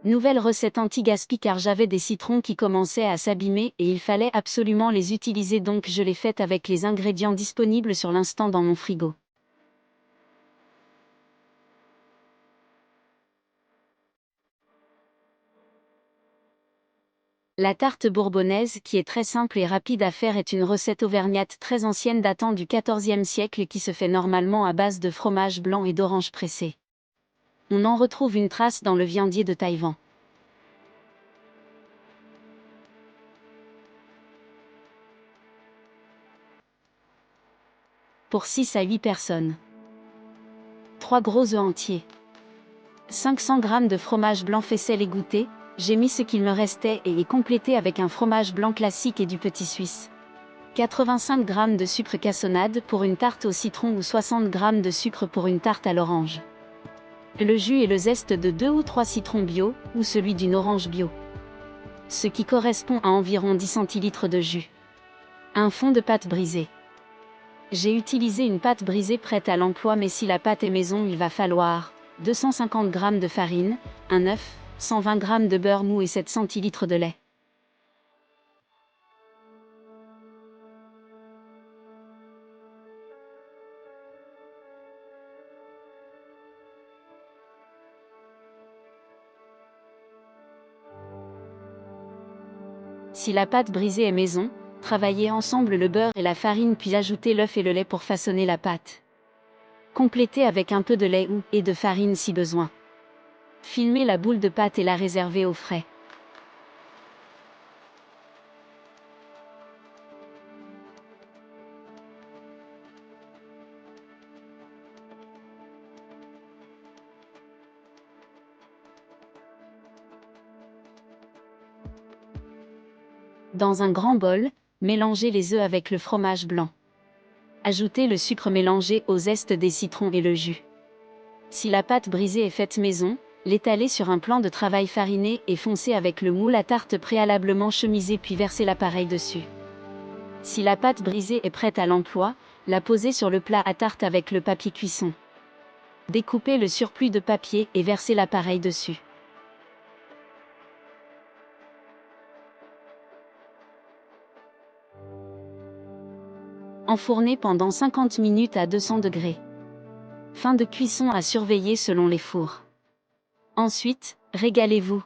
Nouvelle recette anti-gaspi car j'avais des citrons qui commençaient à s'abîmer et il fallait absolument les utiliser donc je l'ai faite avec les ingrédients disponibles sur l'instant dans mon frigo. La tarte bourbonnaise, qui est très simple et rapide à faire, est une recette auvergnate très ancienne datant du XIVe siècle qui se fait normalement à base de fromage blanc et d'oranges pressées. On en retrouve une trace dans le viandier de Taïwan. Pour 6 à 8 personnes. 3 gros œufs entiers. 500 g de fromage blanc faisselle égoutté, j'ai mis ce qu'il me restait et complété avec un fromage blanc classique et du petit suisse. 85 g de sucre cassonade pour une tarte au citron ou 60 g de sucre pour une tarte à l'orange. Le jus et le zeste de 2 ou 3 citrons bio, ou celui d'une orange bio. Ce qui correspond à environ 10 centilitres de jus. Un fond de pâte brisée. J'ai utilisé une pâte brisée prête à l'emploi mais si la pâte est maison il va falloir 250 g de farine, un œuf, 120 g de beurre mou et 7 centilitres de lait. Si la pâte brisée est maison, travaillez ensemble le beurre et la farine puis ajoutez l'œuf et le lait pour façonner la pâte. Complétez avec un peu de lait ou et de farine si besoin. Filmez la boule de pâte et la réservez au frais. Dans un grand bol, mélangez les œufs avec le fromage blanc. Ajoutez le sucre mélangé au zeste des citrons et le jus. Si la pâte brisée est faite maison, l'étalez sur un plan de travail fariné et foncez avec le moule à tarte préalablement chemisé puis versez l'appareil dessus. Si la pâte brisée est prête à l'emploi, la posez sur le plat à tarte avec le papier cuisson. Découpez le surplus de papier et versez l'appareil dessus. Enfournez pendant 50 minutes à 200 degrés. Fin de cuisson à surveiller selon les fours. Ensuite, régalez-vous.